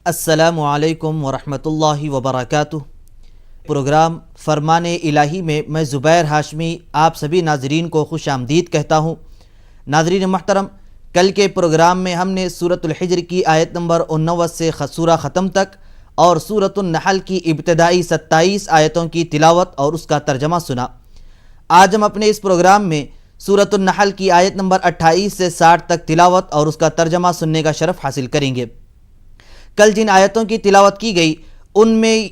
अस्सलामु अलैकुम वरहमतुल्लाहि वबरकातुह। प्रोग्राम फरमान इलाही में मैं ज़ुबैर हाशमी आप सभी नाजरीन को खुश आमदीद कहता हूँ। नाजरीन महतरम, कल के प्रोग्राम में हमने सूरतुल हिज्र की आयत नंबर 89 से सूरा ख़त्म तक और सूरतुन नहल की इब्तिदाई 27 आयतों की तिलावत और उसका तर्जमा सुना। आज हम अपने इस प्रोग्राम में सूरतुन नहल की आयत नंबर 28 से 60 तक तिलावत और उसका तर्जमा सुनने का शरफ़ हासिल करेंगे। कल जिन आयतों की तिलावत की गई उनमें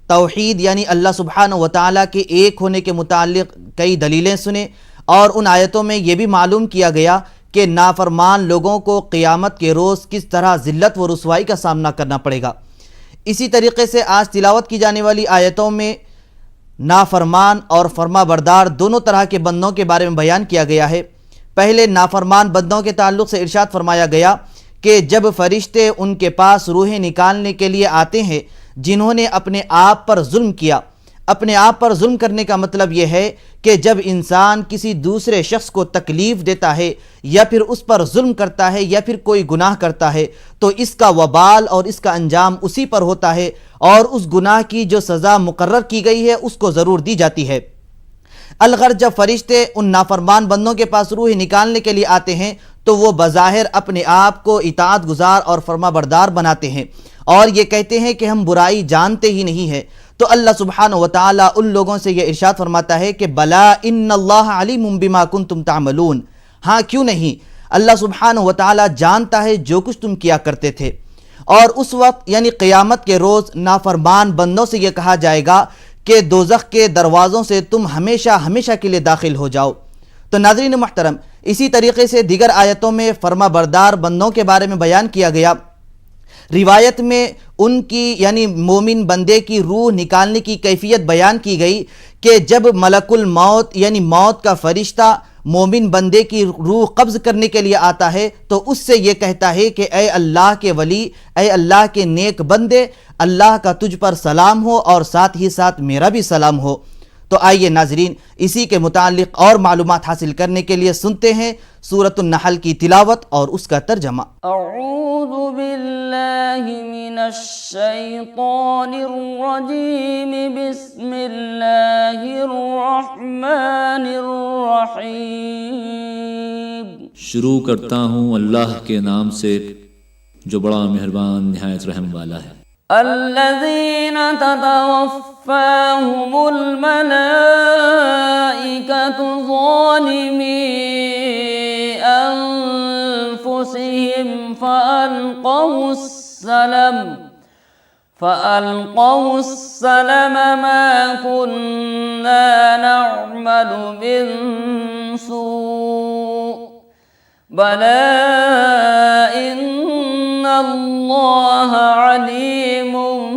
तौहीद यानी अल्लाह सुब्हानहु व तआला के एक होने के मुताल्लिक़ कई दलीलें सुने और उन आयतों में ये भी मालूम किया गया कि नाफरमान लोगों को क़ियामत के रोज़ किस तरह ज़िल्लत व रुसवाई का सामना करना पड़ेगा। इसी तरीक़े से आज तिलावत की जाने वाली आयतों में नाफरमान और फर्माबरदार दोनों तरह के बंदों के बारे में बयान किया गया है। पहले नाफरमान बंदों के ताल्लुक़ से इरशाद फरमाया गया कि जब फरिश्ते उनके पास रूहें निकालने के लिए आते हैं जिन्होंने अपने आप पर जुल्म किया। अपने आप पर जुल्म करने का मतलब यह है कि जब इंसान किसी दूसरे शख्स को तकलीफ़ देता है या फिर उस पर जुल्म करता है या फिर कोई गुनाह करता है तो इसका वबाल और इसका अंजाम उसी पर होता है और उस गुनाह की जो सज़ा मुकर्रर की गई है उसको ज़रूर दी जाती है। अलगर जब फरिश्ते उन नाफरमान बंदों के पास रूह निकालने के लिए आते हैं तो वो बज़ाहिर अपने आप को इताअत गुज़ार और फर्माबरदार बनाते हैं और ये कहते हैं कि हम बुराई जानते ही नहीं है। तो अल्लाह सुब्हानहु व तआला उन लोगों से ये इरशाद फरमाता है कि बला इन्नल्लाह अलीमुम बिमा कुंतुम तामलून, हाँ क्यों नहीं, अल्लाह सुब्हानहु व तआला जानता है जो कुछ तुम किया करते थे। और उस वक्त यानी क़ियामत के रोज़ नाफरमान बंदों से यह कहा जाएगा कि दोज़ख के दरवाज़ों से तुम हमेशा हमेशा के लिए दाखिल हो जाओ। तो नाज़रीन मुहतरम, इसी तरीके से दीगर आयतों में फर्माबरदार बंदों के बारे में बयान किया गया। रिवायत में उनकी यानी मोमिन बंदे की रूह निकालने की कैफियत बयान की गई कि जब मलकुल मौत यानी मौत का फरिश्ता मोमिन बंदे की रूह कब्ज़ करने के लिए आता है तो उससे ये कहता है कि ए अल्लाह के वली, ए अल्लाह के नेक बंदे, अल्लाह का तुझ पर सलाम हो और साथ ही साथ मेरा भी सलाम हो। तो आइए नाजरीन, इसी के मुताल्लिक़ और मालूमात हासिल करने के लिए सुनते हैं सूरतुन नहल की तिलावत और उसका तर्जमा। अऊज़ु बिल्लाहि मिनश शैतानिर रजीम, बिस्मिल्लाहिर रहमानिर रहीम। शुरू करता हूँ अल्लाह के नाम से जो बड़ा मेहरबान निहायत रहम वाला है। अल्लज़ीन ततवफ़्फ़ाहुमुल मलाइकतु ज़ालिमी अनफुसिहिम फ़अल्क़ौस्सलम मा कुन्ना नअमलु मिन सूअ बला इन्नल्लाह अलीमुम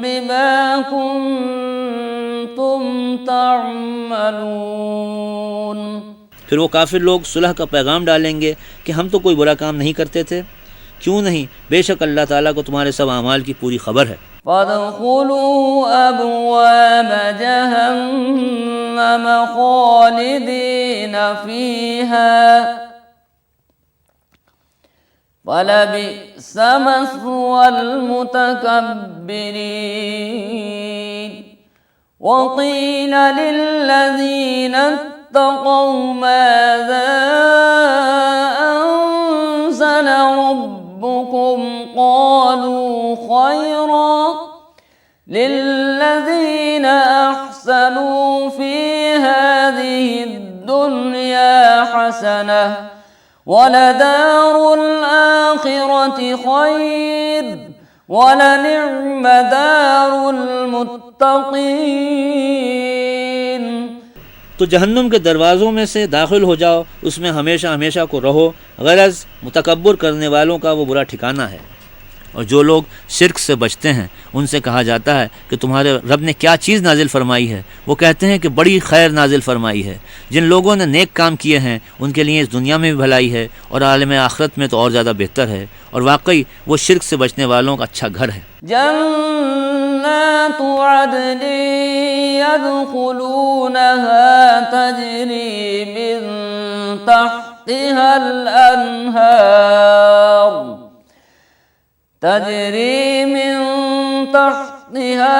बिमा कुन्तुम तअमलून। फिर वो काफिर लोग सुलह का पैगाम डालेंगे कि हम तो कोई बुरा काम नहीं करते थे। क्यों नहीं, बेशक अल्लाह ताला को तुम्हारे सब अमाल की पूरी खबर है। फ़दख़ुलू अबवाब जहन्नम ख़ालिदीन फ़ीहा फ़लबिअस मस्वल मुतकब्बिरीन। वक़ील लिल्लज़ीन इत्तक़ौ माज़ा अंज़ल रब्बुकुम क़ालू खैरा लिल्लज़ीन अहसनू फ़ी हाज़िहिद्दुन्या हसनह वलदारुल आखिरति खैर वलनिअम दारुल मुत्तक़ीन। तो जहन्नुम के दरवाज़ों में से दाखिल हो जाओ, उसमें हमेशा हमेशा को रहो। गरज मुतकब्बर करने वालों का वो बुरा ठिकाना है। और जो लोग शिर्क से बचते हैं उनसे कहा जाता है कि तुम्हारे रब ने क्या चीज़ नाजिल फरमाई है। वो कहते हैं कि बड़ी खैर नाजिल फरमाई है। जिन लोगों ने नेक काम किए हैं उनके लिए इस दुनिया में भी भलाई है और आलम आखिरत में तो और ज़्यादा बेहतर है। और वाकई वो शिर्क से बचने वालों का अच्छा घर है। जन्नातु अदनि يدخلونها تجري من تحتها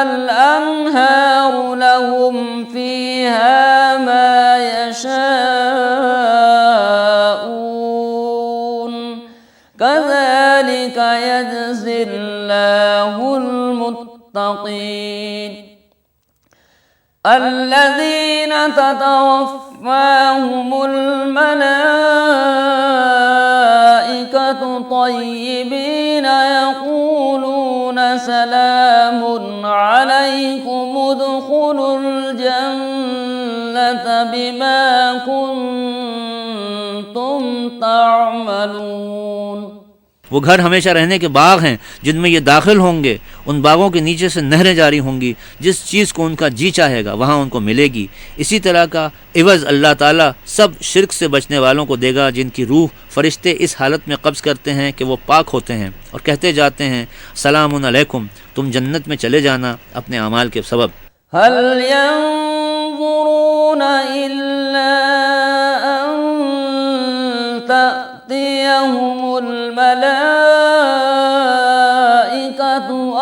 الأنهار لهم فيها ما يشاءون كذلك يجزي الله المتقين الذين تتوفاهم الملائكة طيبين يقولون سلام عليكم ادخلوا الجنة بما كنتم تعملون। वो घर हमेशा रहने के बाग हैं जिनमें ये दाखिल होंगे। उन बागों के नीचे से नहरें जारी होंगी, जिस चीज़ को उनका जी चाहेगा वहाँ उनको मिलेगी। इसी तरह का इवज़ अल्लाह ताला सब शिर्क से बचने वालों को देगा जिनकी रूह फरिश्ते इस हालत में कब्ज़ करते हैं कि वो पाक होते हैं और कहते जाते हैं सलामुन अलैकुम, तुम जन्नत में चले जाना अपने अमाल के सबब। हल यंज़ुरून इल्ला अन तअतियहुमुल मलाइकतु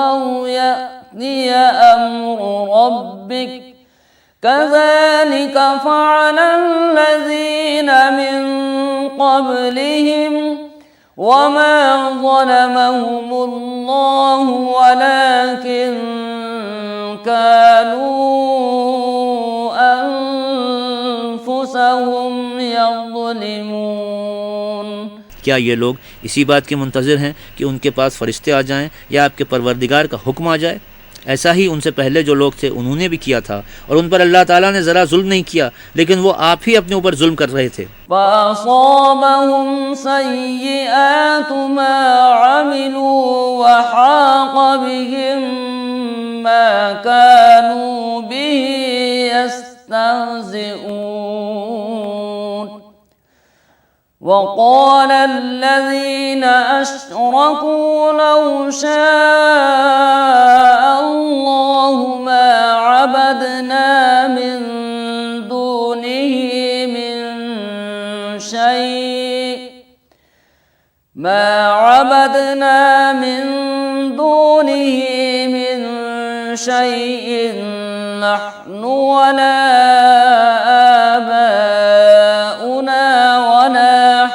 औ यअतिय अम्रु रब्बिक कज़ालिक फ़अलल्लज़ीन मिन क़ब्लिहिम वमा ज़लमहुमुल्लाहु वलाकिन कानू अनफुसहुम यज़लिमून। क्या ये लोग इसी बात के मुंतज़िर हैं कि उनके पास फरिश्ते आ जाएं या आपके परवरदिगार का हुक्म आ जाए? ऐसा ही उनसे पहले जो लोग थे उन्होंने भी किया था और उन पर अल्लाह ताला ने ज़रा जुल्म नहीं किया, लेकिन वो आप ही अपने ऊपर जुल्म कर रहे थे। फ़असाबहुम सय्यिआतु मा अमिलू वहाक़ बिहिम मा कानू बिही यस्तहज़िऊन। वक़ाल अल्लज़ीन अशरकू लौ शाअ अल्लाहु मा अबदना मिन दूनिही मिन शैइन नहनु वला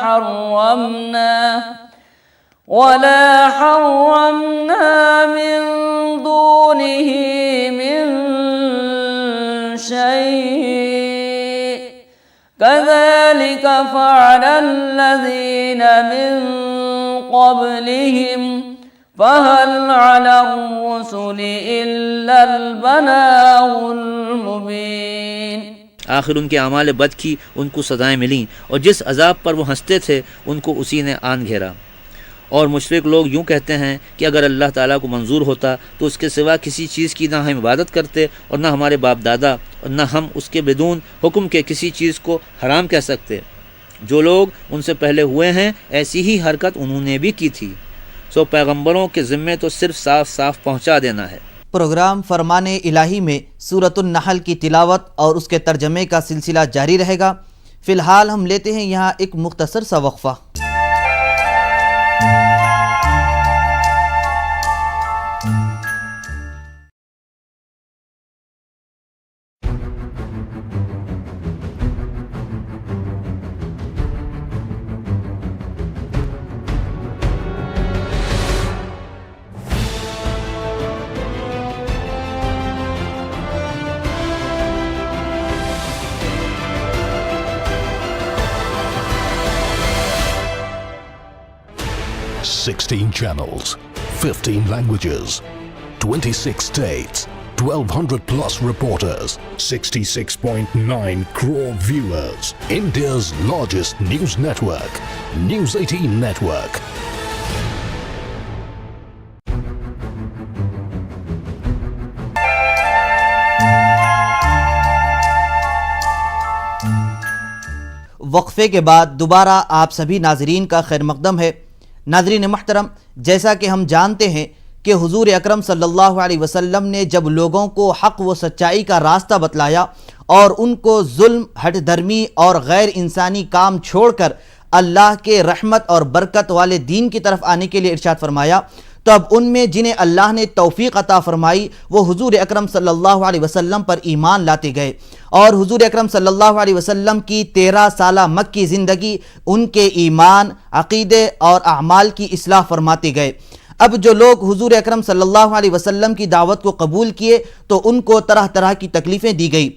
आबाउना वला हर्रमना मिन दूनिही मिन शै कज़ालिक फ़अलल्लज़ीन मिन क़ब्लिहिम फ़हल अला रुसुलि इल्लल बलागुल मुबीन। आखिर उनके अमाल बद की उनको सज़ाएँ मिलीं और जिस अजाब पर वो हंसते थे उनको उसी ने आन घेरा। और मुशरिक लोग यूँ कहते हैं कि अगर अल्लाह ताला को मंजूर होता तो उसके सिवा किसी चीज़ की ना हम इबादत करते और ना हमारे बाप दादा और ना हम उसके बिदून हुक्म के किसी चीज़ को हराम कह सकते। जो लोग उनसे पहले हुए हैं ऐसी ही हरकत उन्होंने भी की थी। सो पैगम्बरों के ज़िम्मे तो सिर्फ साफ साफ पहुँचा देना है। प्रोग्राम फरमाने इलाही में सूरतुन नहल की तिलावत और उसके तर्जमे का सिलसिला जारी रहेगा। फ़िलहाल हम लेते हैं यहाँ एक मुख्तसर सा वक्फ़ा। Sixteen channels, 15 languages, 26 states, 1,200 plus reporters, 66.9 crore viewers. India's largest news network, News 18 Network. वक्फे के बाद दोबारा आप सभी नाजरीन का खैर मकदम है। नाजरीन मोहतरम, जैसा कि हम जानते हैं कि हुजूर अकरम सल्लल्लाहु अलैहि वसल्लम ने जब लोगों को हक़ व सच्चाई का रास्ता बतलाया और उनको जुल्म, हठधर्मी और गैर इंसानी काम छोड़कर अल्लाह के रहमत और बरकत वाले दीन की तरफ आने के लिए इरशाद फरमाया, तब उनमें जिन्हें अल्लाह ने तौफीक अता फरमाई वो हुजूर अकरम सल्लल्लाहु अलैहि वसल्लम पर ईमान लाते गए और हुजूर अकरम सल्लल्लाहु अलैहि वसल्लम की 13 साला मक्की ज़िंदगी उनके ईमान, अक़ीदे और अमाल की इस्लाह फरमाते गए। अब जो लोग हुजूर अकरम सल्लल्लाहु अलैहि वसल्लम की दावत को कबूल किए तो उनको तरह तरह की तकलीफ़ें दी गई।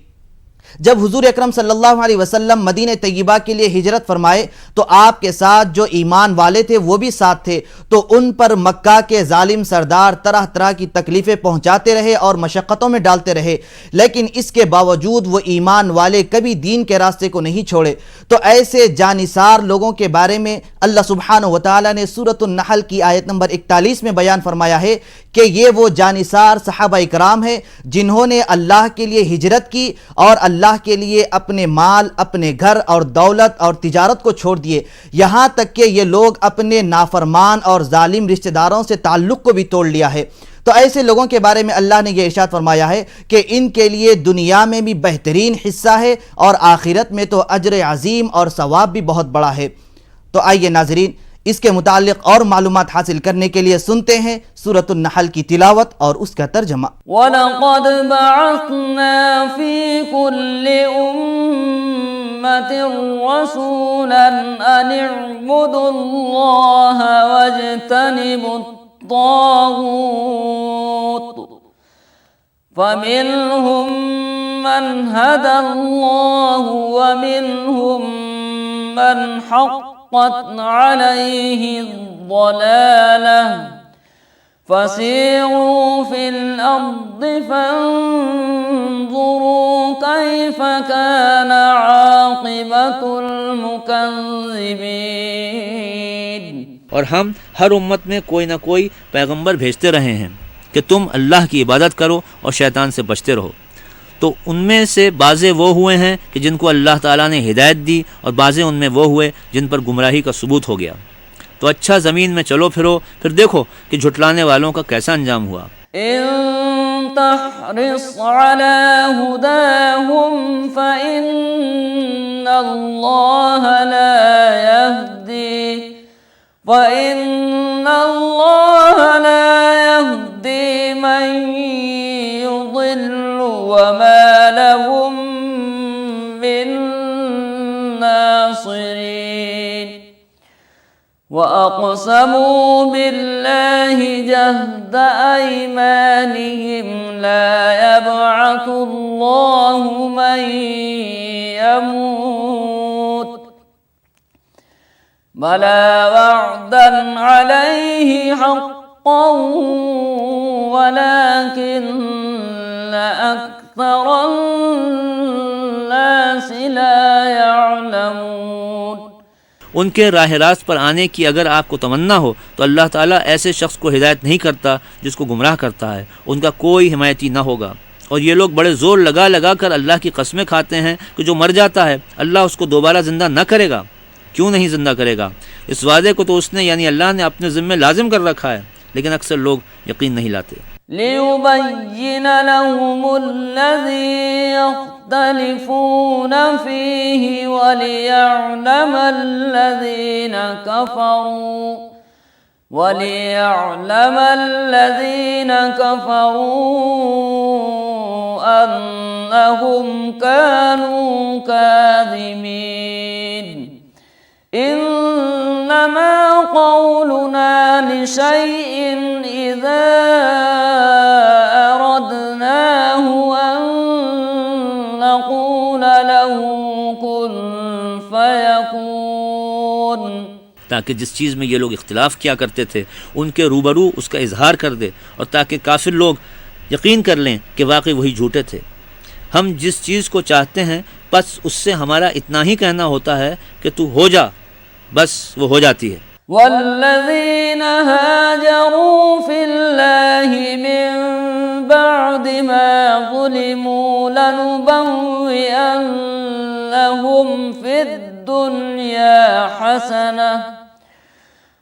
जब हुजूर अकरम सल्लल्लाहु अलैहि वसल्लम मदीने तैयबा के लिए हिजरत फरमाए तो आपके साथ जो ईमान वाले थे वो भी साथ थे, तो उन पर मक्का के जालिम सरदार तरह तरह की तकलीफ़ें पहुंचाते रहे और मशक्क़तों में डालते रहे, लेकिन इसके बावजूद वो ईमान वाले कभी दीन के रास्ते को नहीं छोड़े। तो ऐसे जानिसार लोगों के बारे में अल्लाह सुब्हानहु व तआला ने सूरतुन नहल की आयत नंबर 41 में बयान फरमाया है कि ये वो जानिसार सहाबा इकराम है जिन्होंने अल्लाह के लिए हिजरत की और अल्लाह के लिए अपने माल, अपने घर और दौलत और तिजारत को छोड़ दिए, यहाँ तक कि ये लोग अपने नाफरमान और जालिम रिश्तेदारों से ताल्लुक़ को भी तोड़ लिया है। तो ऐसे लोगों के बारे में अल्लाह ने यह इरशाद फरमाया है कि इनके लिए दुनिया में भी बेहतरीन हिस्सा है और आखिरत में तो अजर अजीम और सवाब भी बहुत बड़ा है। तो आइए नाज़रीन, इसके मुतालिक और मालूमात हासिल करने के लिए सुनते हैं सूरतुन नहल की तिलावत और उसका तर्जमा। वलक़द बअस्ना फ़ी कुल्लि उम्मतिन रसूलन अन इअ्बुदुल्लाह वज्तनिबुत ताग़ूत फमिनहुम मन हदल्लाहु व मिनहुम मन हक़्क़त अलैहि ज़लालह फसीरू फिल अर्दि फंज़ुरू कैफ़ कान आक़िबतुल मुकज़्ज़िबीन। और हम हर उम्मत में कोई ना कोई पैगंबर भेजते रहे हैं कि तुम अल्लाह की इबादत करो और शैतान से बचते रहो। तो उनमें से बाज़े वो हुए हैं कि जिनको अल्लाह ताला ने हिदायत दी और बाज़े उनमें वो हुए जिन पर गुमराही का सबूत हो गया। तो अच्छा ज़मीन में चलो फिरो, फिर देखो कि झुटलाने वालों का कैसा अंजाम हुआ। इन तहरिस अला हुदाहुम फ़इन्नल्लाह ला यहदी मन युदिल्लु वमा लहुम मिन नासिरीन। वअक़समू बिल्लाहि जहद अयमानिहिम ला यबअथुल्लाहु मन यमूत बला वअदन अलैहि हक़्क़न वलाकिन्न अक्सरन्नासि ला यअलमून। उनके राह रास्त पर आने की अगर आपको तमन्ना हो तो अल्लाह ताला ऐसे शख्स को हिदायत नहीं करता जिसको गुमराह करता है, उनका कोई हिमायती ना होगा। और ये लोग बड़े ज़ोर लगा लगा कर अल्लाह की कसमें खाते हैं कि जो मर जाता है अल्लाह उसको दोबारा ज़िंदा न करेगा। क्यों नहीं ज़िंदा करेगा? इस वादे को तो उसने यानी अल्लाह ने अपने ज़िम्मे लाजिम कर रखा है, लेकिन अक्सर लोग यकीन नहीं लाते। लियुबय्यिन लहुमुल्लज़ी यख्तलिफून फ़ीहि वलियअलमल्लज़ीन कफ़रू अन्नहुम कानू काज़िमीन। इन्नमा क़ौलुना लिशैइन इज़ा अरदनाहु अन नक़ूल लहू कुन फ़यकून। ताकि जिस चीज़ में ये लोग इख्तिलाफ़ किया करते थे उनके रूबरू उसका इजहार कर दे और ताकि काफिर लोग यकीन कर लें कि वाकई वही झूठे थे। हम जिस चीज़ को चाहते हैं बस उससे हमारा इतना ही कहना होता है कि तू हो जा, बस वो हो जाती है। वल्लज़ीन हाजरू फ़िल्लाहि मिन बअदि मा ज़ुलिमू लनुबव्विअन्नहुम फ़िद्दुन्या हसनह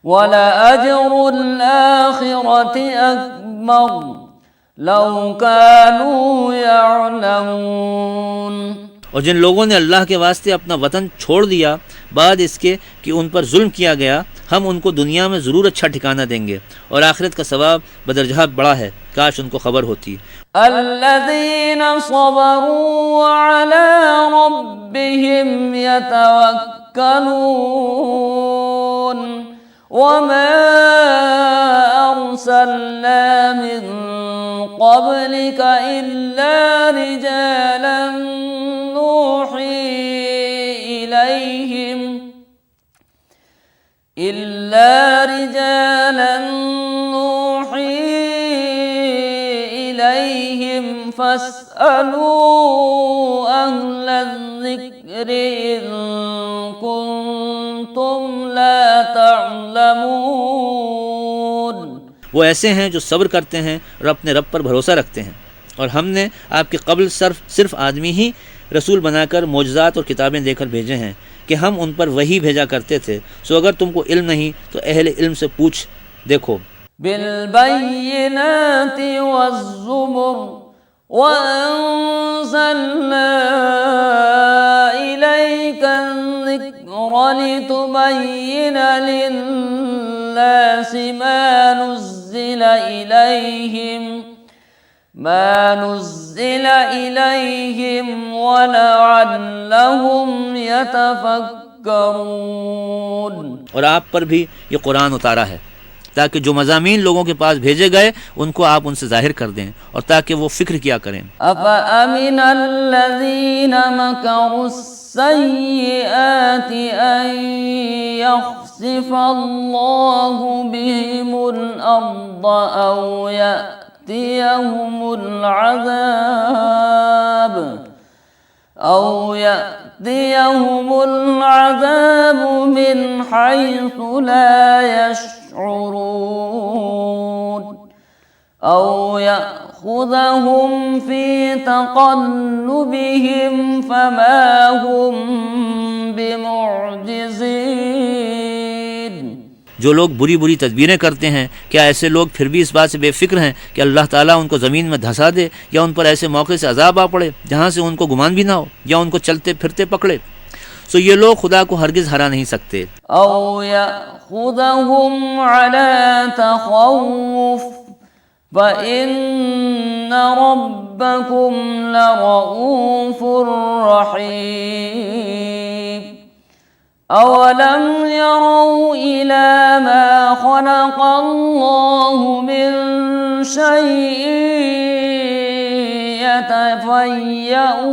वलअज्रुल आखिरति अकबर लौ कानू यअलमून। और जिन लोगों ने अल्लाह के वास्ते अपना वतन छोड़ दिया बाद इसके कि उन पर जुल्म किया गया, हम उनको दुनिया में ज़रूर अच्छा ठिकाना देंगे और आखिरत का सवाब बदरजहा बड़ा है, काश उनको खबर होती। अल्लज़ीना सबरू व अला रब्बिहिम यतवक्कलून वमा अरसलना मिन क़ब्लिका इल्ला रिजालन नूही इलैहिम फस्अलू अहलज़्ज़िक्रि इन कुन्तुम ला तअलमून। वो ऐसे हैं जो सब्र करते हैं और अपने रब पर भरोसा रखते हैं, और हमने आपके कब्ल सिर्फ आदमी ही रसूल बनाकर मोजज़ात और किताबें देकर भेजे हैं कि हम उन पर वही भेजा करते थे। सो अगर तुमको इल्म नहीं तो अहले इल्म से पूछ देखो। बिलबय्यिनाति वज़्ज़ुबुर व अंज़लना इलैका ज़िक्रा लितुबय्यिना लिन्नासि मा नुज़्ज़िला इलैहिम वलअल्लहुम यतफक्करून। और आप पर भी ये कुरान उतारा है ताकि जो मज़ामीन लोगों के पास भेजे गए उनको आप उनसे जाहिर कर दें और ताकि वो फिक्र किया करें। अफ़अमिनल्लज़ीना मकरुस्सय्यिआति अन यख़सिफ़ल्लाहु बिहिमुल अर्द औ यअतियहुमुल अज़ाब मिन हैसु ला यशऊरून औ यअख़ुज़हुम फ़ी तक़ल्लुबिहिम फ़मा हुम बिमुअजिज़ीन। जो लोग बुरी बुरी तदबीरें करते हैं, क्या ऐसे लोग फिर भी इस बात से बेफिक्र हैं कि अल्लाह ताला उनको ज़मीन में धंसा दे या उन पर ऐसे मौके से अजाब आ पड़े जहाँ से उनको गुमान भी ना हो या उनको चलते फिरते पकड़े। सो ये लोग खुदा को हरगिज़ हरा नहीं सकते। औ यअख़ुज़हुम अला तख़व्वुफ़ फ़इन्न रब्बकुम लरऊफ़ुर रहीम। अवलम यरौ इला मा ख़लक़ल्लाहु मिन शैइन यतफ़य्यउ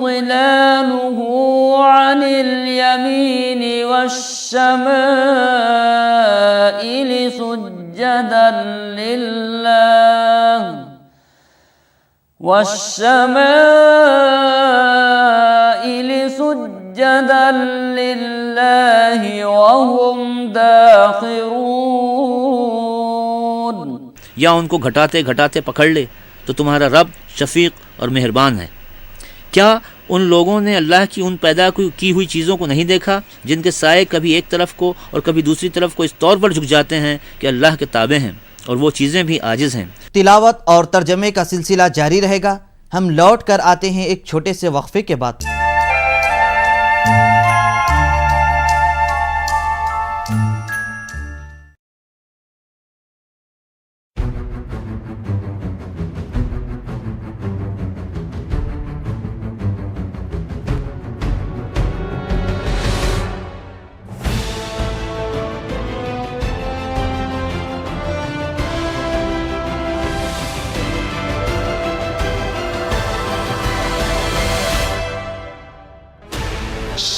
ज़िलालुहु अनिल यमीनि वश्शमाइलि सुज्जदन लिल्लाह वहुम दाखिरून। या उनको घटाते घटाते पकड़ ले तो तुम्हारा रब शफीक और मेहरबान है। क्या उन लोगों ने अल्लाह की उन पैदा की हुई चीज़ों को नहीं देखा जिनके साए कभी एक तरफ को और कभी दूसरी तरफ को इस तौर पर झुक जाते हैं कि अल्लाह के ताबे हैं और वो चीज़ें भी आजिज़ हैं। तिलावत और तर्जमे का सिलसिला जारी रहेगा। हम लौट कर आते हैं एक छोटे से वक्फे के बाद।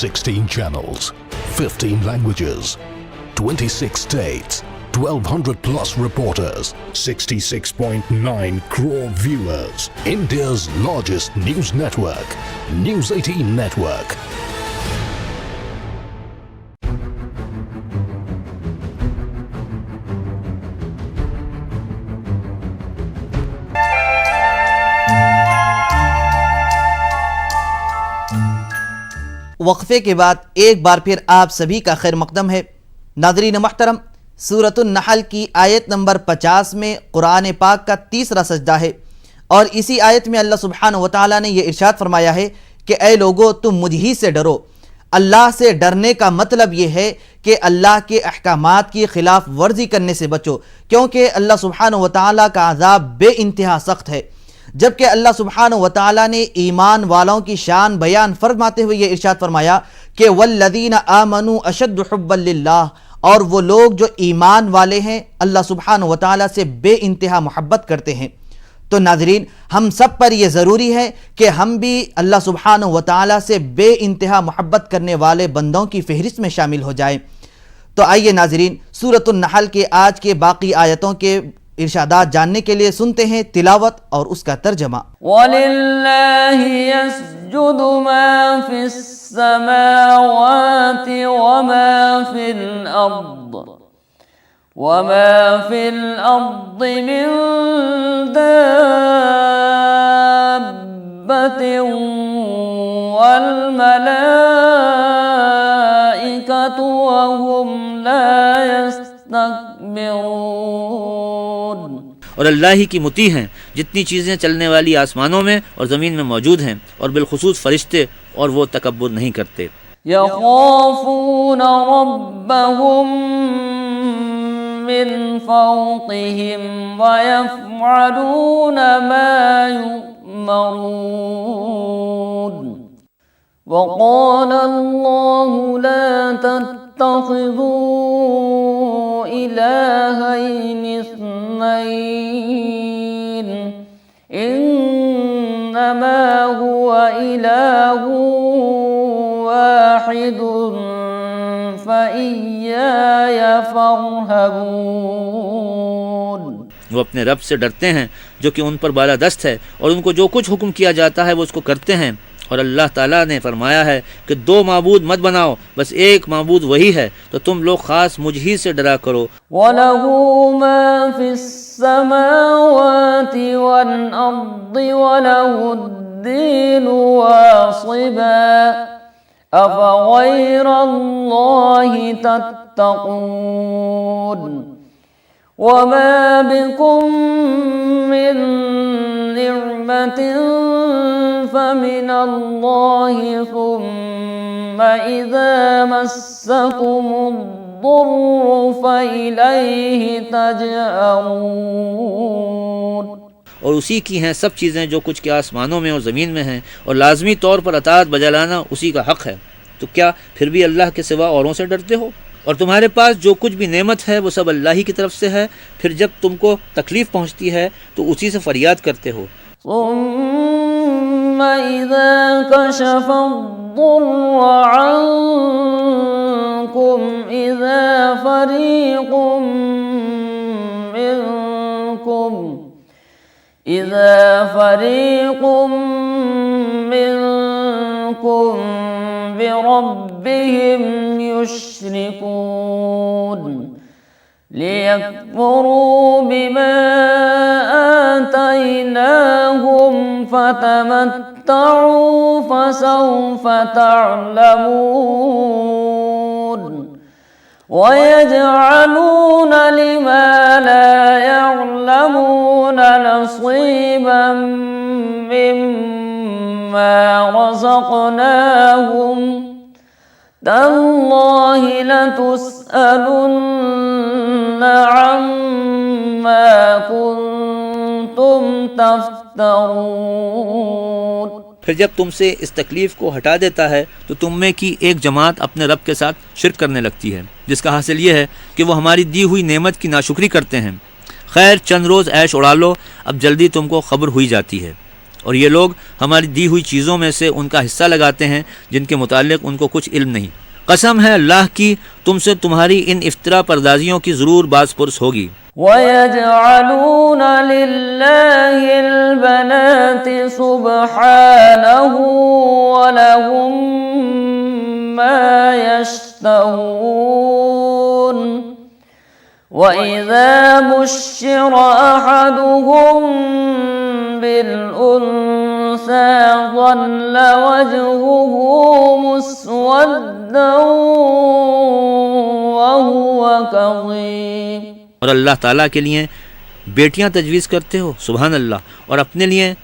$16 channels, 15 languages, 26 states, 1,200 plus reporters, 66.9 crore viewers. India's largest news network, News 18 Network. वक्फे के बाद एक बार फिर आप सभी का खैर मकदम है। नाज़रीन मोहतरम, सूरतुन नहल की आयत नंबर 50 में कुरान पाक का तीसरा सजदा है और इसी आयत में अल्लाह सुब्हानहु व तआला ने यह इरशाद फरमाया है कि ऐ लोगो, तुम मुझ ही से डरो। अल्लाह से डरने का मतलब यह है कि अल्लाह के अहकामात की खिलाफ वर्जी करने से बचो, क्योंकि अल्लाह सुब्हानहु व तआला का अज़ाब बेइंतहा सख्त है। जबकि अल्लाह सुब्हानहु व तआला ने ईमान वालों की शान बयान फरमाते हुए ये इरशाद फरमाया कि वल्लज़ीना आमनू अशद्दु हुब्बन लिल्लाह, और वो लोग जो ईमान वाले हैं अल्लाह सुब्हानहु व तआला से बेइंतहा मोहब्बत करते हैं। तो नाज़रीन, हम सब पर यह ज़रूरी है कि हम भी अल्लाह सुब्हानहु व तआला से बेइंतहा मोहब्बत करने वाले बंदों की फहरिस्त में शामिल हो जाएं। तो आइए नाज़रीन, सूरतुन नहल के आज के बाकी आयतों के इरशादात जानने के लिए सुनते हैं तिलावत और उसका तर्जमा। वलिल्लाहि यसजुदु मा फिस समावाति व मा फिल अर्द मिन दाब्बतिन वल मलाइकतु व हुम ला यस्तकबिरून। और अल्लाह ही की मुती हैं जितनी चीज़ें चलने वाली आसमानों में और ज़मीन में मौजूद हैं, और बिलखुसूस फरिश्ते, और वो तकब्बुर नहीं करते। यख़ाफ़ून रब्बहुम मिन फ़ौक़िहिम व यफ़अलून मा युअमरून। वक़ाल अल्लाहु ला तत्तख़िज़ू इलाहैनि इस्नैन इन्नमा हुवा इलाहु वाहिदुन फ़इय्याय फ़रहबून। वो अपने रब से डरते हैं जो कि उन पर बालादस्त है, और उनको जो कुछ हुक्म किया जाता है वो उसको करते हैं। और अल्लाह ताला ने फरमाया है कि दो माबूद मत बनाओ, बस एक माबूद वही है, तो तुम लोग खास मुझ ही से डरा करो। वलहु मा फिस समावाति वल अर्दि वलहुद्दीनु वासिबा अफ़ग़ैरल्लाहि तत्तक़ून। वमा बिकुम मिन निअमतिन फमिनल्लाहि सुम्मा इज़ा मस्सकुमुद्दुर्रु फ़इलैहि तजअरून। और उसी की हैं सब चीज़ें जो कुछ के आसमानों में और ज़मीन में हैं, और लाजमी तौर पर अताअत बजा लाना उसी का हक़ है। तो क्या फिर भी अल्लाह के सिवा औरों से डरते हो? और तुम्हारे पास जो कुछ भी नेमत है वो सब अल्लाह ही की तरफ से है। फिर जब तुमको तकलीफ़ पहुँचती है तो उसी से फरियाद करते हो। सुम्मा इज़ा कशफ़ अद्दुर्र अन्कुम इज़ा फ़रीक़ुम मिनकुम बिरब्बिहिम युश्रिकून लियकफुरू बिमा आतैनाहुम फतमत्तऊ फसौफ तअलमून वयजअलून लिमा ला यअलमून नसीबन मिम्मा रज़क़नाहुम तल्लाहि लतुस्अलुन्न अम्मा कुन्तुम तफ्तरून। फिर जब तुमसे इस तकलीफ़ को हटा देता है तो तुम में की एक जमात अपने रब के साथ शिरक करने लगती है, जिसका हासिल ये है कि वो हमारी दी हुई नेमत की नाशुक्री करते हैं। खैर, चंद रोज़ ऐश उड़ा लो, अब जल्दी तुमको खबर हुई जाती है। और ये लोग हमारी दी हुई चीज़ों में से उनका हिस्सा लगाते हैं जिनके मुतालिक उनको कुछ इल्म नहीं। कसम है अल्लाह की, तुमसे तुम्हारी इन इफ्तरा परदाजियों की ज़रूर बाज़पुरस होगी। वयजअलून लिल्लाहिल बनाति सुब्हानहु वलहुम मा यश्तहून वइज़ा बुश्शिरा अहदुहुम बिलउन्सा أنثى ظل وجهه مسودا وهو كظيم। और अल्लाह ताला के लिए बेटियां तजवीज़ करते हो, सुभान अल्लाह, और अपने लिए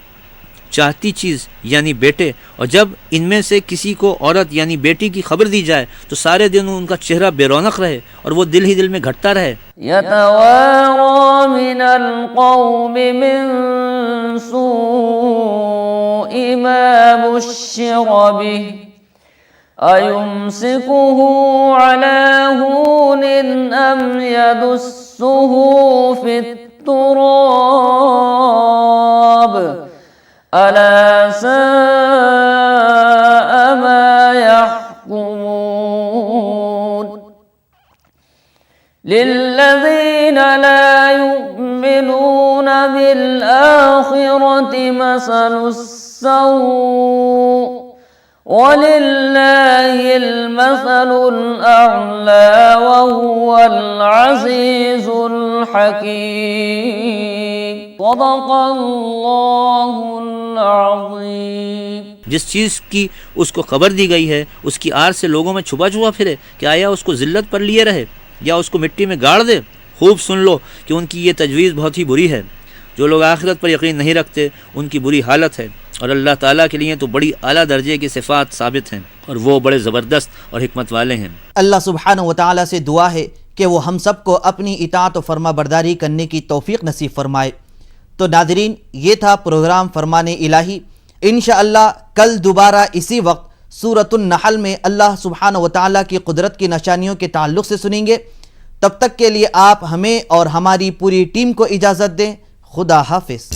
चाहती चीज़ यानी बेटे, और जब इनमें से किसी को औरत यानी बेटी की खबर दी जाए तो सारे दिन उनका चेहरा बेरौनक रहे और वो दिल ही दिल में घटता रहे। यतवारा मिनल कौमि मिन सूइ मा बुश्शिरा बिहि अयुम्सिकुहु अला हूनिन अम यदुस्सुहु फित्तुराब अला साअ मा यहकुमून। लिल्लज़ीन ला युमिनून बिल आखिरति मसलुस्सऊ वलिल्लाहिल मसलुल अअला वहुवल अज़ीज़ुल हकीम। सदक़ल्लाहुल अज़ीम। जिस चीज़ की उसको खबर दी गई है उसकी आड़ से लोगों में छुपा छुपा फिरे, क्या या उसको जिल्लत पर लिए रहे या उसको मिट्टी में गाड़ दे। खूब सुन लो कि उनकी ये तजवीज़ बहुत ही बुरी है। जो लोग आखिरत पर यकीन नहीं रखते उनकी बुरी हालत है, और अल्लाह ताला के लिए तो बड़ी आला दर्जे की सिफ़ात साबित हैं और वो बड़े ज़बरदस्त और हिकमत वाले हैं। अल्लाह सुब्हानहु व तआला से दुआ है कि वो हम सब को अपनी इताअत और फरमा बरदारी करने की तौफीक नसीब फरमाए। तो नाज़रीन, ये था प्रोग्राम फरमाने इलाही। इंशाअल्लाह कल दोबारा इसी वक्त सूरतुन नहल में अल्लाह सुब्हानहु व तआला की कुदरत की निशानियों के ताल्लुक़ से सुनेंगे। तब तक के लिए आप हमें और हमारी पूरी टीम को इजाज़त दें। खुदा हाफिज़।